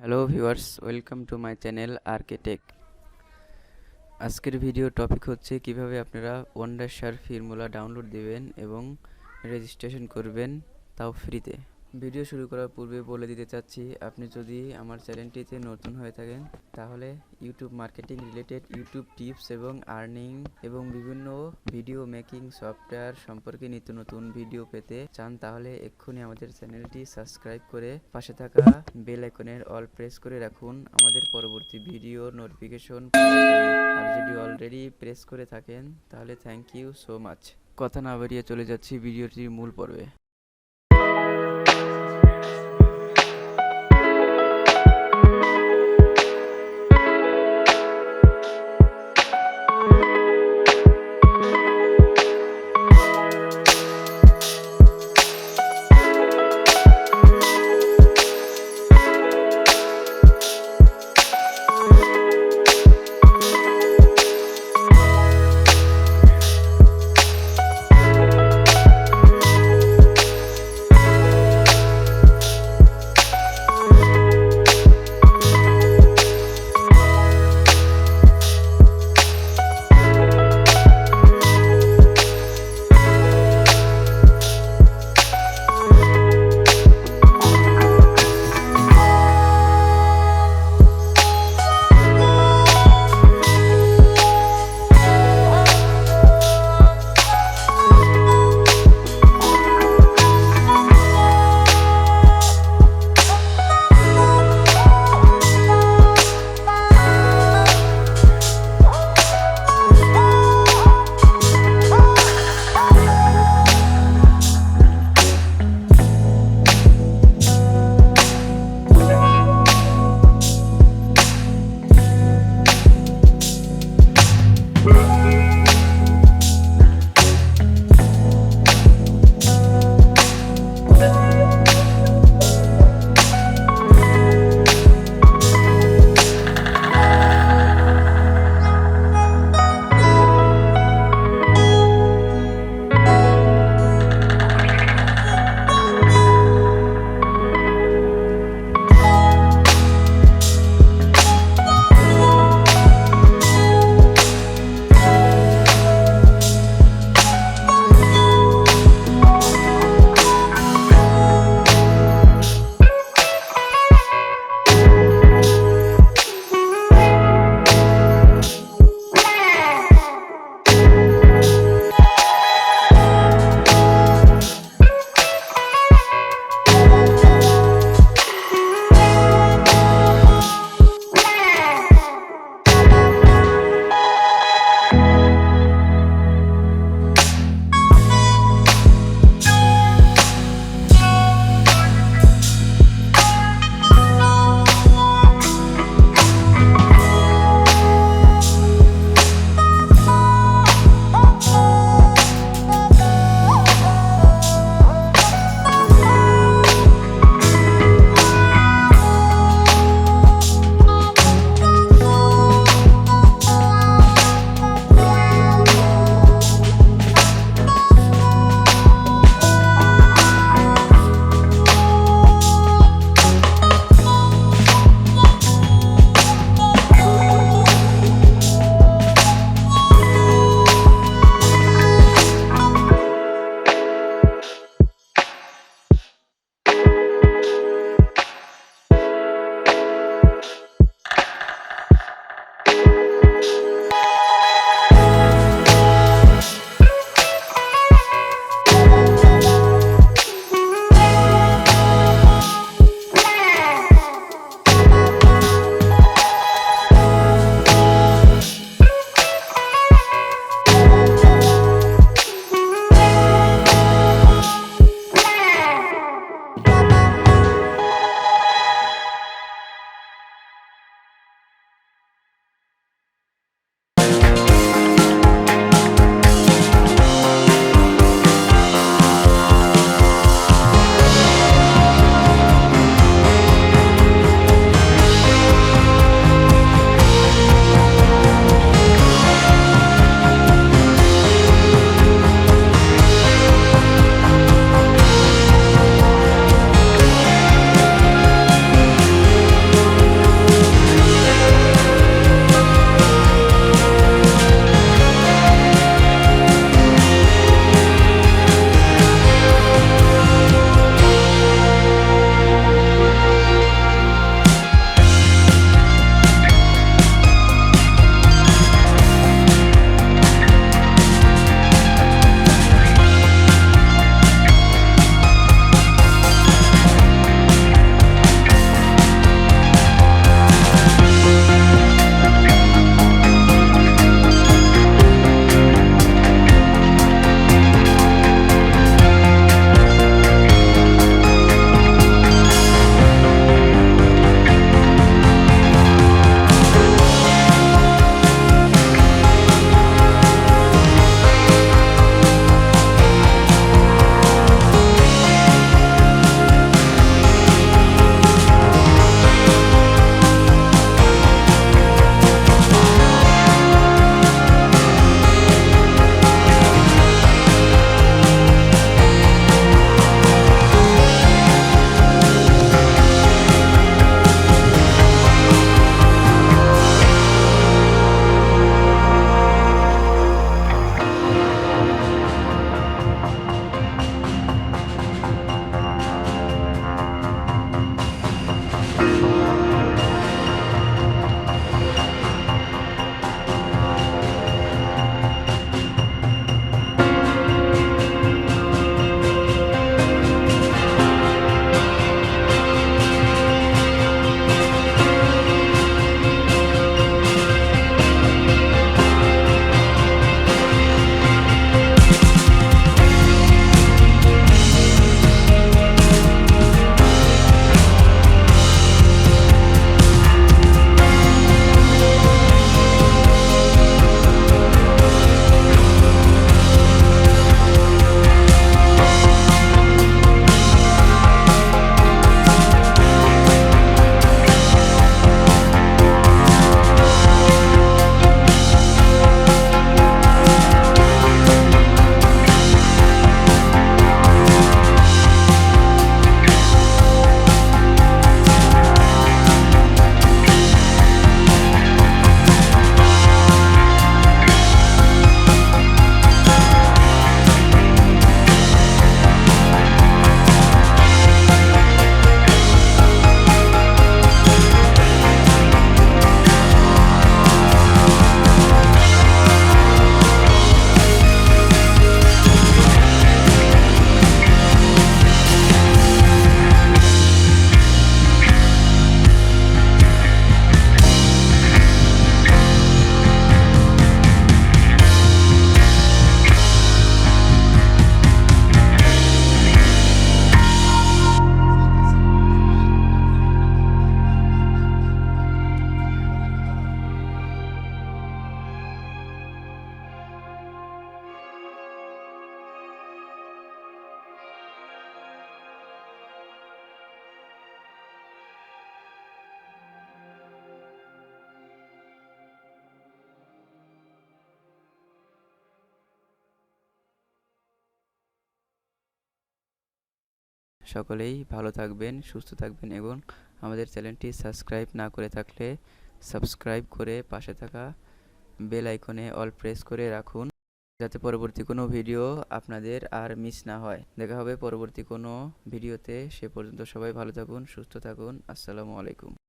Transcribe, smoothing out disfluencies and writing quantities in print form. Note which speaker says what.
Speaker 1: Hello viewers, welcome to my channel rktech। আজকের video topic হচ্ছে কিভাবে আপনারা ওয়ান্ডারশার ফিল্মোলা ডাউনলোড দিবেন এবং রেজিস্ট্রেশন করবেন, তাও ফ্রিতে। ভিডিও শুরু করার পূর্বে বলে দিতে চাচ্ছি, আপনি যদি আমার চ্যানেলটিতে নতুন হয়ে থাকেন তাহলে YouTube marketing related YouTube tips এবং আর্নিং এবং বিভিন্ন ভিডিও মেকিং সফটওয়্যার সম্পর্কে নিত্য নতুন ভিডিও পেতে চান তাহলে এক্ষুনি আমাদের চ্যানেলটি সাবস্ক্রাইব করে পাশে থাকা বেল আইকনের অল প্রেস করে রাখুন আমাদের পরবর্তী ভিডিও নোটিফিকেশন পাওয়ার জন্য। আর যদি অলরেডি প্রেস করে থাকেন তাহলে থ্যাংক ইউ সো মাচ। কথা না বাড়িয়ে চলে যাচ্ছি ভিডিওটির মূল পর্বে। সকলেই ভালো থাকবেন, সুস্থ থাকবেন এবং আমাদের চ্যানেলটি সাবস্ক্রাইব না করে থাকলে সাবস্ক্রাইব করে পাশে থাকা বেল আইকনে অল প্রেস করে রাখুন, যাতে পরবর্তী কোনো ভিডিও আপনাদের আর মিস না হয়। দেখা হবে পরবর্তী কোনো ভিডিওতে। সে পর্যন্ত সবাই ভালো থাকুন, সুস্থ থাকুন। আসসালামু আলাইকুম।